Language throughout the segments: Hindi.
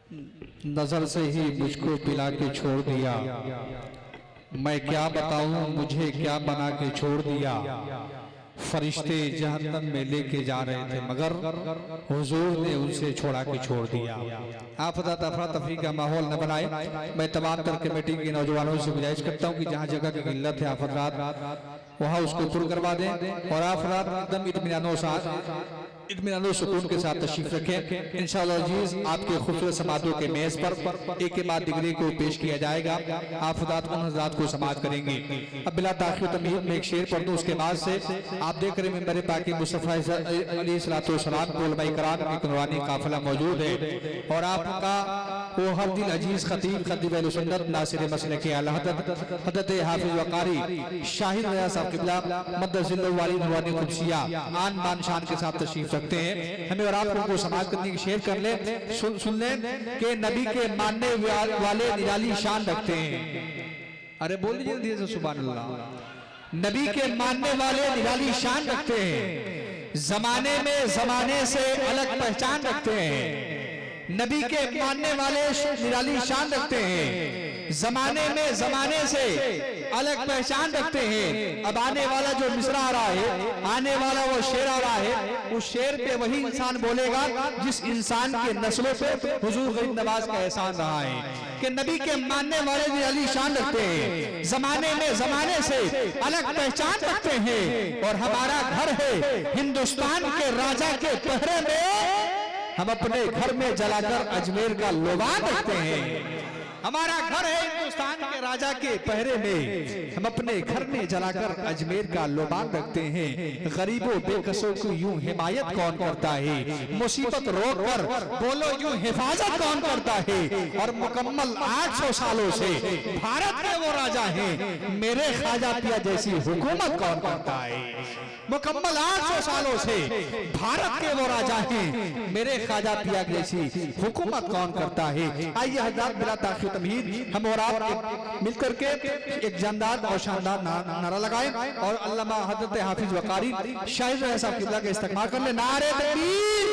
नजर से ही मुझको पिला के छोड़ दिया। मैं क्या बताऊं मुझे क्या बना के छोड़ दिया। फरिश्ते जहन्नम में लेके जा रहे थे मगर हुजूर ने उनसे छोड़ा के छोड़ दिया। आप अफरा तफरी का माहौल न बनाए। मैं तमाम तर कमेटी के नौजवानों से गुजारिश करता हूँ कि जहाँ जगह की किल्लत है आप हज़रात वहाँ उसको पुर करवा दें और आप हज़रात एकदम इत्मीनान सुकून के साथ तशरीफ रखें। इंशाअल्लाह अजीज आपके खूबसूरत समातों के मेज पर एक के बाद डिग्री को पेश किया जाएगा। आप उन हज़रात को समात करेंगे। अब बिला ताख़ीर तमीद में एक शेर पढ़ दूं, उसके बाद से आप देख रहे हैं मेरे पाकी मुस्तफ़ा अलैहिस्सलाम को उलमाए कराम की कुरानी काफिला मौजूद है और आपका वो हर दिल अजीज खतीब खतीब अहले सुन्नत नासिर मसलक आला हज़रत हाफिज वक़ारी शाहिद रज़ा साहब क़िबला मद्दज़िल्लहु वाली नूरानी कुदसिया आन बान शान के साथ तशरीफ रखते हैं। हमें और आपको समाज करने की शेयर कर ले सुन लें कि नबी के मानने वाले निराली शान रखते हैं। अरे बोल लीजिए से सुभान अल्लाह। नबी के मानने वाले निराली शान रखते हैं, जमाने में जमाने से अलग पहचान रखते हैं। नबी के मानने वाले निराली शान रखते हैं, जमाने में जमाने से अलग पहचान रखते हैं। अब आने वाला जो मिसरा आ रहा है, आने वाला वो शेर आ रहा है, उस शेर पे वही इंसान बोलेगा जिस इंसान के नस्लों पे हुजूर गरीब नवाज का एहसान रहा है कि नबी के मानने वाले निराली शान रखते हैं, जमाने में जमाने से अलग पहचान रखते हैं। और हमारा घर है हिंदुस्तान के राजा के पहरे में, हम अपने घर में जलाकर अजमेर का लोबान रखते हैं। हमारा घर है हिंदुस्तान के राजा के पहरे में, हम अपने घर में जलाकर अजमेर का लोबान रखते हैं। गरीबों बेकसों की यूं हिमायत कौन करता है, मुसीबत रोक कर बोलो यूं हिफाजत कौन करता है। और मुकम्मल 800 सालों से भारत के वो राजा हैं, मेरे ख्वाजा पिया जैसी हुकूमत कौन करता है। मुकम्मल 800 सालों से भारत के वो राजा हैं, मेरे ख्वाजा पिया जैसी हुकूमत कौन करता है। आइए हज़रात बिला ताख़ीर तमीद हम और आप मिलकर के एक जानदार और शानदार नारा लगाएं और अल्लामा हज़रत हाफिज वक़ारी शाहिद रज़ा साहब क़िबला के इस्तक़बाल कर ले। नारे तकबीर,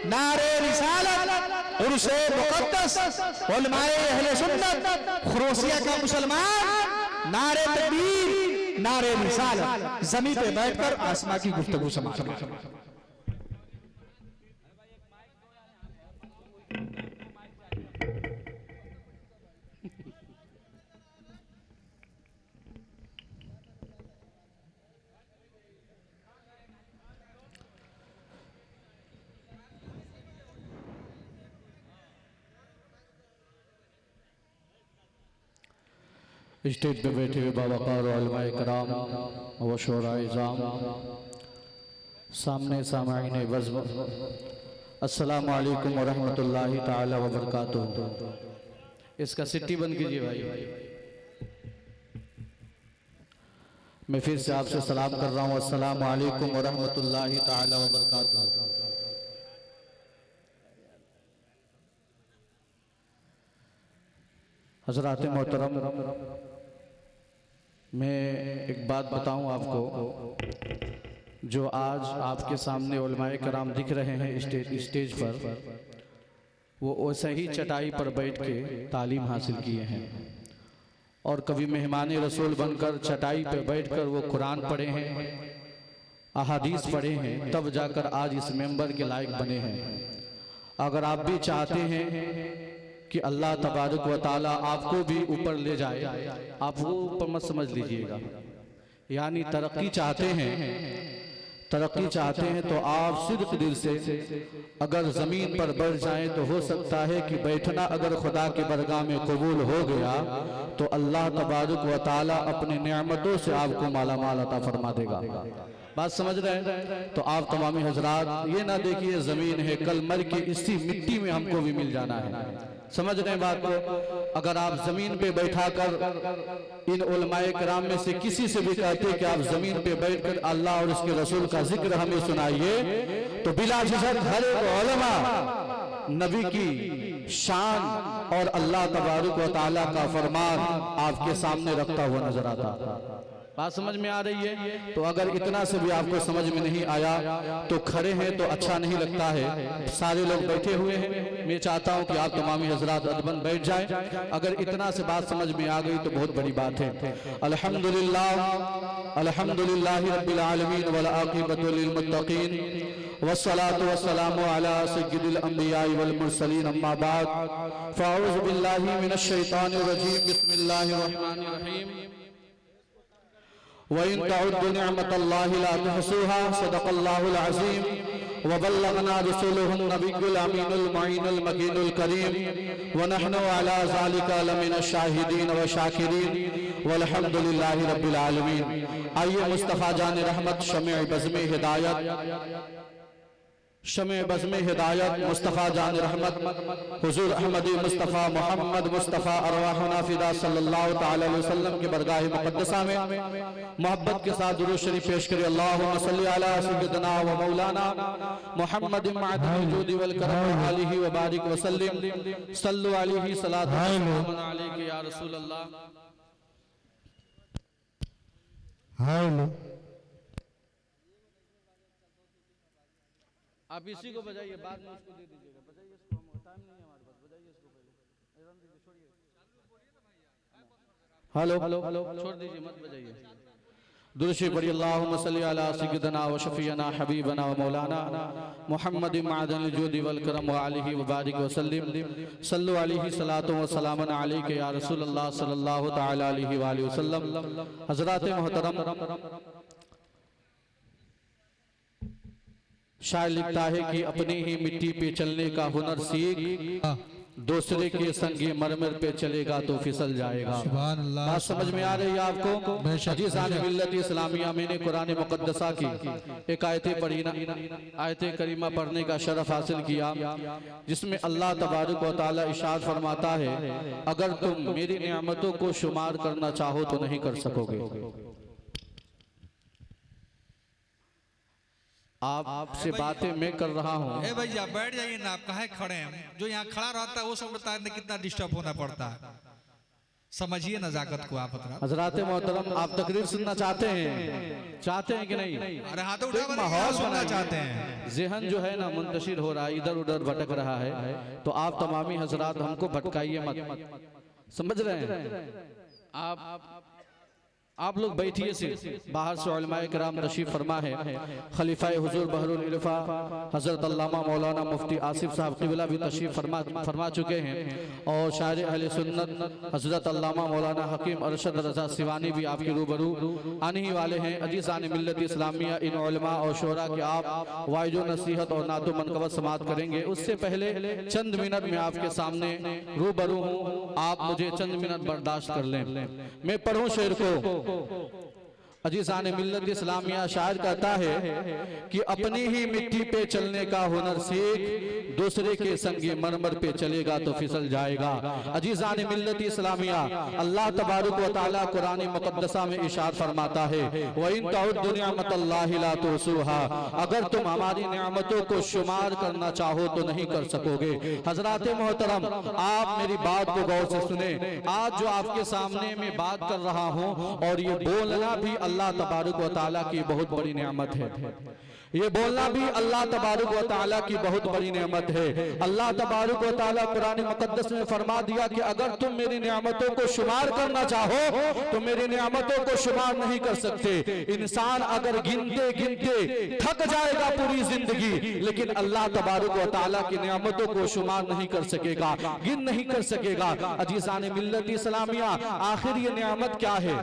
नारे रिसालत, उर्से मुक़द्दस, उलमाए अहले सुन्नत, खुरोसिया का मुसलमान। नारे तकबीर, नारे रिसालत, ज़मीन पे बैठकर आसमां की गुफ्तगू समाअत। स्टेज पे बैठे हुए बावक़ार उलमाए कराम व शुअराए इज़ाम, सामने सामाईन वज़्म, अस्सलामु अलैकुम व रहमतुल्लाहि ताला व बरकातुहू। इसका सिट्टी बंद कीजिए भाई। मैं फिर से आपसे सलाम कर रहा हूँ, अस्सलामु अलैकुम व रहमतुल्लाहि ताला व बरकातुहू। हज़रात मोहतरम, मैं एक बात बताऊं आपको, जो आज आपके सामने उलमाए कराम दिख रहे हैं स्टेज पर, वो वैसे ही चटाई पर बैठ के तालीम हासिल किए हैं और कभी मेहमान रसूल बनकर चटाई पर बैठकर वो कुरान पढ़े हैं, अहादीस पढ़े हैं, तब जाकर आज इस मेंबर के लायक बने हैं। अगर आप भी चाहते हैं कि अल्लाह तबारक व ताला आपको भी ऊपर ले जाए, आप वो ऊपर मत समझ लीजिएगा। यानी तरक्की चाहते हैं तो आप सिर्फ दिल से अगर ज़मीन पर बढ़ जाएं तो हो सकता है कि बैठना अगर खुदा के बरगाह में कबूल हो गया तो अल्लाह तबारक व ताला अपनी नेमतों से आपको माला माल अता फरमा देगा। बात समझ रहे हैं? तो आप तमामी हजरात ये ना देखिए ज़मीन है, कल मर के इसी मिट्टी में हमको भी मिल जाना है। समझ रहे हैं बात को? अगर आप जमीन पे बैठाकर इन उलमाए कराम में से किसी से भी कहते कि आप जमीन पे बैठकर अल्लाह और उसके रसूल का जिक्र हमें सुनाइए, तो बिला झिझक हर एक उलमा नबी की शान और अल्लाह तबारक व तआला का फरमान आपके सामने रखता हुआ नजर आता। बात समझ में आ रही है? तो अगर इतना से भी आपको समझ में नहीं आया तो खड़े हैं तो अच्छा नहीं लगता है, सारे लोग बैठे हुए हैं। मैं चाहता हूं कि आप तमामी हजरात अदबन बैठ जाएं। अगर इतना से बात समझ में आ गई तो बहुत बड़ी बात है। अल्हम्दुलिल्लाह अल्हम्दुलिल्लाहि रब्बिल आलमीन वल आक़िबतु लिल मुत्तक़ीन वस्सलातु वस्सलामु अला सय्यिदिल अंबियाइ वल मुरसलीन अम्मा बाद फ़अऊज़ु बिल्लाहि मिनश शैतानिर रजीम बिस्मिल्लाहिर रहमानिर रहीम वइन तउद्दु निअमतल्लाहि ला तुहसूहा सदक़ल्लाहुल अज़ीम व बल्लगना रसूलुहुन नबियुल अमीनुल मुईनुल मकीनुल करीम व नहनु अला ज़ालिका लमिनश शाहिदीन व शाकिरीन वल्हम्दुलिल्लाहि रब्बिल आलमीन। आइए मुस्तफ़ा जान रहमत शमे बज़्मे हिदायत शमे बज़्मे हिदायत मुस्तफ़ा जान रहमत हुज़ूर अहमदी मुस्तफ़ा मोहम्मद मुस्तफ़ा अरवाहुना फ़िदा सल्लल्लाहु तआला अलैहि वसल्लम के बरगाह मुक़द्दसा में मोहब्बत के साथ दुरूद शरीफ पेश करें। अल्लाहुम्मा सल्लि अला सय्यिदिना व मौलाना मुहम्मद मअदिल जूदि वल करम व आलिहि व बारिक व सल्लिम सल्लु अलैहि सलातु व सलामुन अलैका या रसूल अल्लाह। हेलो आप इसी को बजाइए, बाद में उसको दे दीजिएगा। बजाइए इसको, हम टाइम नहीं है हमारे पास, बजाइए इसको पहले। रन दीजिए, छोड़िए। हेलो हेलो छोड़ दीजिए, मत बजाइए। दुरूद शरीफ पढ़िए। अल्लाहुम्मा सल्लि अला सय्यिदिना व शफीना हबीबना व मौलाना मुहम्मद मअदिल जूदि वल करम व आलिहि व बारिक व सल्लिम सल्लु अलैहि सलातु व सलामुन अलैका या रसूल अल्लाह सल्लल्लाहु तआला अलैहि व आलिहि वसल्लम। हज़रात मोहतरम, शायर लिखता है कि अपनी ही मिट्टी पे चलने का हुनर सीख, दूसरे के संगे मरमर पे चलेगा तो फिसल जाएगा। बात समझ में आ रही है आपको? अजीज़ान मिल्लत इस्लामिया, मैंने कुरान मुक़द्दसा की एक आयतें पढ़ी ना, आयतें करीमा पढ़ने का शरफ हासिल किया, जिसमें अल्लाह तबारक व तआला इरशाद फरमाता है, अगर तुम मेरी नेमतों को शुमार करना चाहो तो नहीं कर सकोगे। आपसे बातें मैं कर रहा हूँ। भैया बैठ जाइए ना, आप काहे खड़े हैं? जो यहाँ खड़ा रहता है वो सब बताए ना कितना डिस्टर्ब होना पड़ता है। समझिए नजाकत को आप। हज़रात मोहतरम, आप तकरीर सुनना चाहते हैं कि नहीं? अरे हाथ उठा, माहौल सुनना चाहते हैं। ज़हन जो है ना मुंतशिर हो रहा है, इधर उधर भटक रहा है, तो आप तमामी हज़रात हमको भटकाइए मत। समझ रहे हैं? आप लोग बैठिए सिर्फ। बाहर से उलमाए किराम तशरीफ फरमा है। खलीफाए हुजूर बहरुल इरफा हज़रत अल्लामा मौलाना मुफ्ती आसिफ साहब क़िबला भी तशरीफ फरमा चुके हैं, और शायर अहले सुन्नत हज़रत अल्लामा मौलाना हकीम अरशद रज़ा सिवानी भी आपके रूबरू आने ही वाले हैं। अजीज़ान मिल्लत इस्लामिया, इन उलमा और शोरा के आप वाइजो नसीहत और नातो मनक़बत समात करेंगे। उससे पहले चंद मिनट में आपके सामने रूबरू हूँ, आप मुझे चंद मिनट बर्दाश्त कर लें। मैं पढ़ूँ शेर को। अजीज़ान मिल्लत इस्लामिया, शायर कहता है कि अपनी ही मिट्टी पे चलने का हुनर सीख, दूसरे के संगे मरमर पे चलेगा तो फिसल जाएगा। अजीज़ान मिल्लत इस्लामिया, अल्लाह तबारक व तआला कुरान मुक़द्दसा में इरशाद फरमाता है, व इन तउद्दु निअमतल्लाहि ला तुहसूहा, अगर तुम हमारी नेमतों को शुमार करना चाहो तो नहीं कर सकोगे। हज़रात मोहतरम, आप मेरी बात को गौर से सुने। आज जो आपके सामने मैं बात कर रहा हूँ, और ये बोलना भी अल्लाह तबारक व तआला की बहुत बड़ी नेमत है। ये बोलना भी अल्लाह तबारक व तआला की बहुत बड़ी नेमत है। अल्लाह तबारक व तआला कुरान मुक़द्दस में फरमा दिया कि अगर तुम मेरी नेमतों को शुमार करना चाहो तो मेरी नेमतों को शुमार नहीं कर सकते। इंसान अगर गिनते गिनते थक जाएगा पूरी जिंदगी, लेकिन अल्लाह तबारक व तआला की नेमतों को शुमार नहीं कर सकेगा, गिन नहीं कर सकेगा। अजीज़ान मिल्लत इस्लामिया, आखिर ये नेमत क्या है?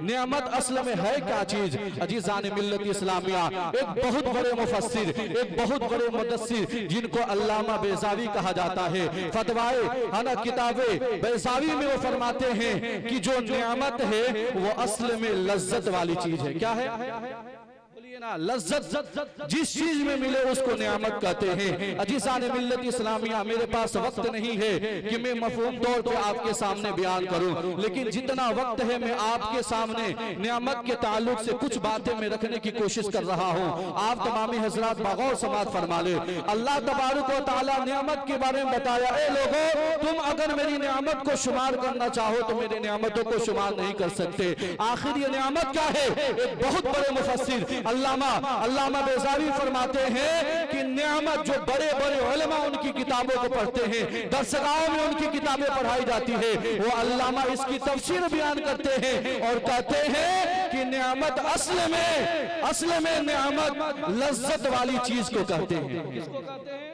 नेमत असल में है क्या चीज? अजीज़ान मिल्लत इस्लामिया, एक बहुत बड़े मुफस्सिर, एक बहुत बड़े मुदस्सिर, जिनको अल्लामा बेज़ावी कहा जाता है, फतवाए हना किताबे बेज़ावी में वो फरमाते हैं कि जो नेमत है वो असल में लज्जत वाली चीज है। क्या है? बोलिए ना, लज्जत जिस चीज में मिले उसको नियामत कहते हैं। अजीज़ान मिल्लत इस्लामिया, मेरे पास वक्त नहीं है कि मैं मफहूम तौर पे आपके सामने बयान करूं, लेकिन जितना वक्त है मैं आपके सामने नियामत के ताल्लुक से कुछ बातें मैं रखने की कोशिश कर रहा हूं। आप तमामी हजरात बगौर समात फरमा ले। अल्लाह तबारक व तआला नियामत के बारे में बताया, ए लोगों, तुम अगर मेरी नियामत को शुमार करना चाहो तो मेरी नियामतों को शुमार नहीं कर सकते। आखिर ये नियामत क्या है? एक बहुत बड़े मुफस्सिर अल्लामा बेज़ावी फरमाते हैं कि नियामत जो बड़े बड़े उलमा उनकी किताबों को पढ़ते हैं, दरसगाहों में उनकी किताबें पढ़ाई जाती है, वो अल्लामा इसकी तफसीर बयान करते हैं और कहते हैं कि नियामत असल में नियामत लज्जत वाली चीज को कहते हैं। किसको कहते हैं?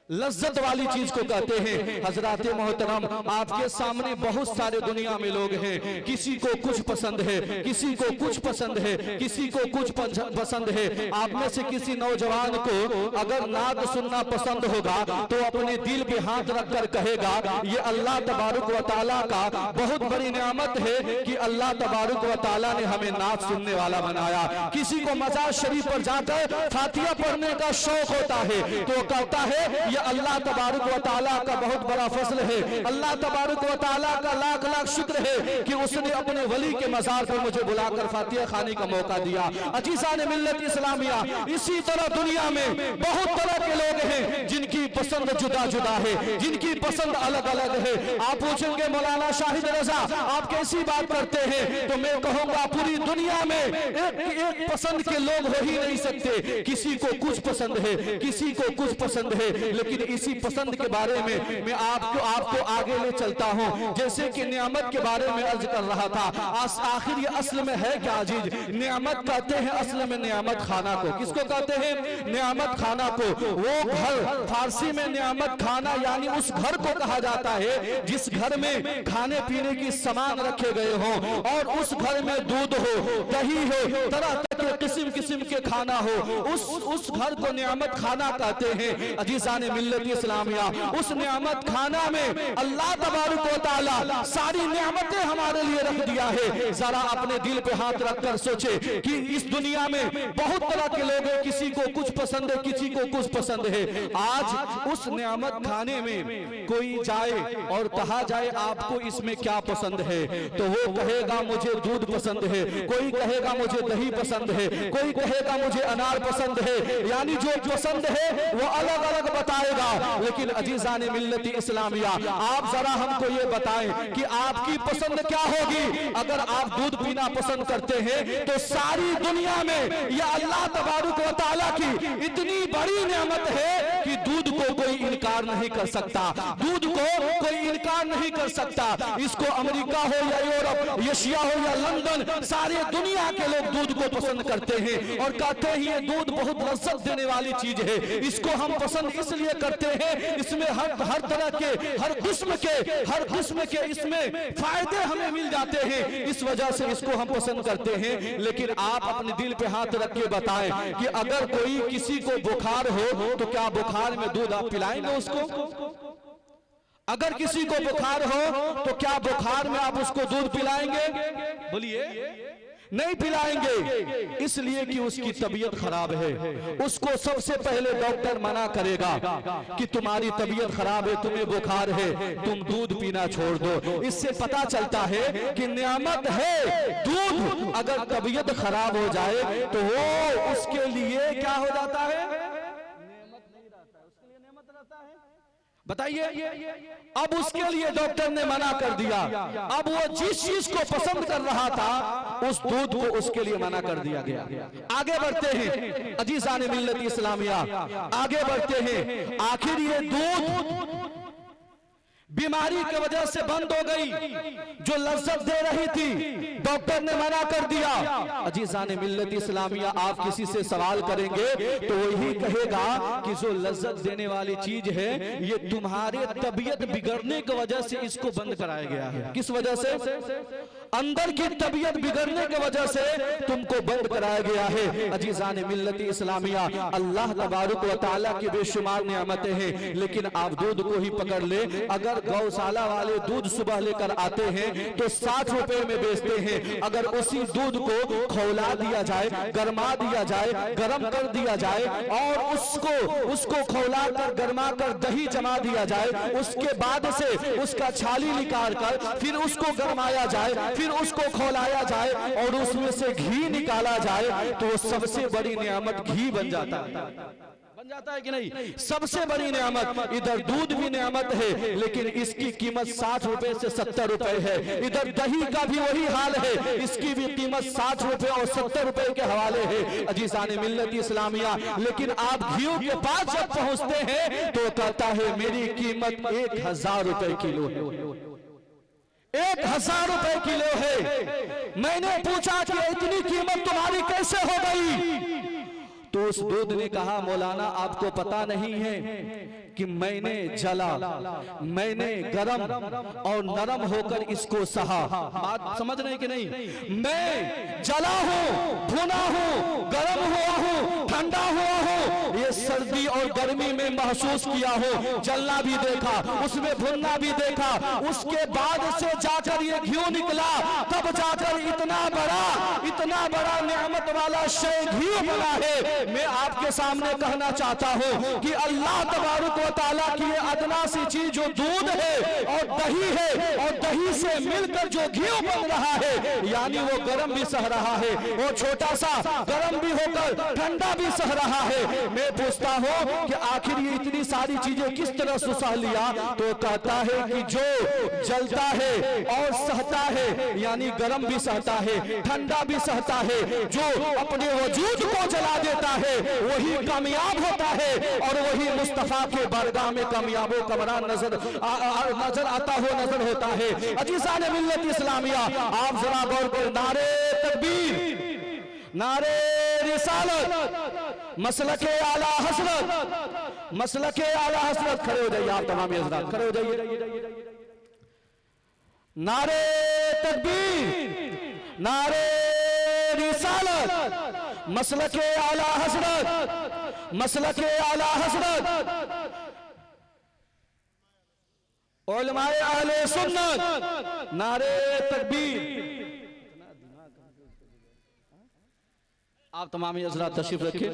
लज्जत वाली चीज को कहते हैं। हजरात मोहतरम, आपके सामने बहुत सारे दुनिया में लोग हैं, किसी को कुछ पसंद है, किसी को कुछ पसंद है, किसी को कुछ पसंद है। आप में से किसी नौजवान को अगर नात सुनना पसंद होगा तो अपने दिल पे हाथ रखकर कहेगा, ये अल्लाह तबारुक व तआला का बहुत बड़ी नियामत है कि अल्लाह तबारुक व तआला ने हमें नात सुनने वाला बनाया। किसी को मजार शरीफ पर जाकर फातिहा पढ़ने का शौक होता है तो कहता है अल्लाह तबारुक व तआला का बहुत बड़ा फजल है, अल्लाह तबारुक व तआला का लाख लाख शुक्र है कि उसने अपने वली के मज़ार पर मुझे बुलाकर फातिहा खाने का मौका दिया। अजीज़ान मिल्लत इस्लामिया, इसी तरह दुनिया में बहुत तरह के लोग हैं जिनकी पसंद जुदा जुदा है, जिनकी पसंद अलग अलग है। आप पूछेंगे मौलाना शाहिद रजा आप कैसी बात करते हैं, तो मैं कहूँगा पूरी दुनिया में एक पसंद के लोग हो ही नहीं सकते। किसी को कुछ पसंद है, किसी को कुछ पसंद है, लेकिन इसी पसंद के बारे में मैं आपको आगे ले चलता हूं। जैसे कि नियामत के बारे में अर्ज कर रहा था, आखिर ये असल में है क्या अजीज? नियामत कहते हैं असल में नियामत खाना को। किसको कहते हैं? नियामत खाना को। वो घर, फारसी में नियामत खाना यानी उस घर को कहा जाता है जिस घर में खाने पीने की सामान रखे गए हों और उस घर में दूध हो, दही हो, तरह तरह के किस्म किस्म के खाना हो, उस घर को नियामत खाना कहते हैं। अजीज़ान मिल्लत इस्लामिया, उस नियामत खाना में अल्लाह तबारुक व तआला सारी नियामतें हमारे लिए रख दिया है। जरा अपने दिल पे हाथ रखकर सोचे कि इस दुनिया में बहुत तरह के लोग हैं, किसी को कुछ पसंद है, किसी को कुछ पसंद है। आज उस नियामत खाने में कोई जाए और कहा जाए आपको इसमें क्या पसंद है, तो वो कहेगा मुझे दूध पसंद है, कोई कहेगा मुझे दही पसंद है, कोई कहेगा मुझे अनार पसंद है। यानी जो पसंद है वो अलग अलग बताएगा। लेकिन अजीज़ान मिल्लत इस्लामिया, आप जरा हमको ये बताएं कि आपकी पसंद क्या होगी? अगर आप दूध पीना पसंद करते हैं तो सारी दुनिया में यह अल्लाह तबारुक व तआला की इतनी बड़ी नेमत है कि दूध को कोई इनकार नहीं कर सकता, दूध को कोई इनकार नहीं कर सकता। इसको अमेरिका हो या यूरोप, एशिया हो या लंदन, सारे दुनिया के लोग दूध को पसंद करते हैं और कहते हैं ये दूध बहुत लज्जत देने वाली चीज है, इसको हम पसंद इसलिए करते हैं, इसमें हर तरह के हर किस्म के इसमें फायदे हमें मिल जाते हैं, इस वजह से इसको हम पसंद करते हैं। लेकिन आप अपने दिल पे हाथ रख के बताएं कि अगर कोई किसी को बुखार हो तो क्या बुखार में दूध आप पिलाएंगे उसको? अगर किसी को बुखार हो तो क्या बुखार में आप उसको दूध पिलाएंगे? बोलिए, नहीं पिलाएंगे, इसलिए कि उसकी तबीयत खराब है। उसको सबसे पहले डॉक्टर मना करेगा कि तुम्हारी तबीयत खराब है, तुम्हें बुखार है, तुम दूध पीना छोड़ दो। इससे पता चलता है कि नियामत है दूध। अगर तबीयत खराब हो जाए तो वो उसके लिए क्या हो जाता है? नेमत नहीं रहता है, उसके लिए नेमत रहता है। बताइए, अब उसके लिए डॉक्टर ने मना कर दिया। अब वो जिस चीज को पसंद कर रहा था उस दूध को उसके लिए मना कर दिया गया। आगे बढ़ते हैं अजीज़ान मिल्लत इस्लामिया, आगे बढ़ते हैं। आखिर ये दूध बीमारी की वजह से बंद हो गई, जो लज्जत दे रही थी डॉक्टर ने मना कर दिया। अजीज़ान मिल्लत इस्लामिया, आप किसी से सवाल करेंगे तो वही कहेगा कि जो लज्जत देने वाली चीज है ये तुम्हारे तबीयत बिगड़ने की वजह से इसको बंद कराया गया है। किस वजह से? अंदर की तबीयत बिगड़ने की वजह से तुमको बंद कराया गया है। अजीज़ान मिल्लत इस्लामिया, अल्लाह तबारुक व तआला की बेशुमार नियामतें हैं, लेकिन आप दूध को ही पकड़ ले। अगर गौशाला वाले दूध सुबह लेकर आते हैं तो 60 रुपए में बेचते हैं। अगर उसी दूध को खौला दिया जाए, गरमा दिया जाए, गरम कर दिया जाए और उसको खौला कर गरमा कर दही जमा दिया जाए, उसके बाद से उसका छाली निकाल कर फिर उसको गरमाया जाए, फिर उसको खौलाया जाए और उसमें से घी निकाला जाए, तो सबसे बड़ी नियामत घी बन जाता है कि नहीं? सबसे बड़ी नियामत। इधर दूध भी नियामत है लेकिन इसकी कीमत 60 रुपए से 70 रुपए है। इधर दही का भी वही हाल है, इसकी भी कीमत 60 रुपए और 70 रुपए के हवाले है। अजीज़ान मिल्लत इस्लामिया, लेकिन आप घी के पास जब पहुंचते हैं तो कहता है मेरी कीमत 1000 रुपए किलो है, 1000 रुपए किलो है। मैंने पूछा कि इतनी कीमत तुम्हारी कैसे हो गई? तो उस दूध ने कहा मौलाना आपको पता नहीं है कि मैंने जला, मैंने गरम और नरम होकर इसको सहा। बात समझ रहे कि नहीं? मैं जला हूं, भुना हूं, गरम हुआ हूं, ठंडा हुआ हूं, ये सर्दी और गर्मी में महसूस किया हो, जलना भी देखा, उसमें भुनना भी देखा, उसके बाद से जाकर ये घी निकला, तब जाकर इतना बड़ा नियामत वाला शय घी बना है। मैं आपके सामने कहना चाहता हूं कि अल्लाह तबारक व तआला की ये अदना सी चीज जो दूध है और दही है और दही से मिलकर जो घी बन रहा है, यानी वो गर्म भी सह रहा है, वो छोटा सा गर्म भी होकर ठंडा भी सह रहा है। मैं पूछता हूं कि आखिर ये इतनी सारी चीजें किस तरह से सह लिया? तो कहता है कि जो जलता है और सहता है, यानी गर्म भी सहता है, ठंडा भी सहता है, जो अपने वजूद को जला देता है वही कामयाब होता है और वही मुस्तफा के बारगाह में कामयाबो कमरान नजर आता हो नजर होता है। अजीज़ान मिल्लत इस्लामिया, आप जरा गौर कर, नारे तकबीर, नारे रिसालत, मसलके आला हसरत, मसलके आला हसरत। खड़े हो जाइए आप तमाम हज़रात, खड़े हो जाइए। नारे तकबीर, नारे रिसालत, मसलके आला हसरत, मसलके आला हसरत, उलमाए अहले सुन्नत, नारे तकबीर। आप तमाम हज़रात तशरीफ रखिए।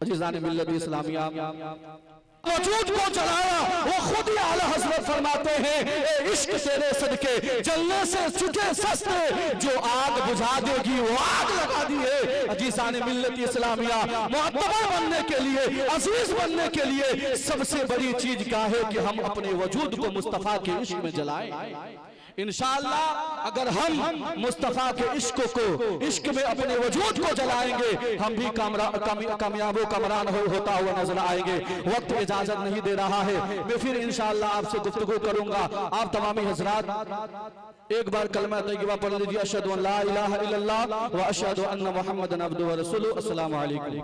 अजीज़ान मिल्लत इस्लामिया, वजूद को जलाया, वो खुद ही आला हज़रत फरमाते हैं इश्क तेरे सदके जलने से छुटे सस्ते, जो आग बुझा देगी वो आग लगा दी है। अजीज़ान मिल्लत इस्लामिया, मुअत्तबर बनने के लिए, अजीज बनने के लिए सबसे बड़ी चीज क्या है कि हम अपने वजूद को मुस्तफा के इश्क में जलाएं। इंशाअल्लाह अगर हम मुस्तफा के इश्क में अपने वजूद को जलाएंगे, हम भी कामयाबो कमरान होता हुआ नजर आएंगे। वक्त इजाजत नहीं दे रहा है, मैं फिर इंशाअल्लाह आपसे गुफ्तगू करूंगा। आप तमामी हजरात एक बार कलमा तय्यबा पढ़ लीजिए, अशहदु अन ला इलाहा इल्लल्लाह व अशहदु अन्ना मुहम्मदन अब्दुहु व रसूलुहु। अस्सलामु अलैकुम।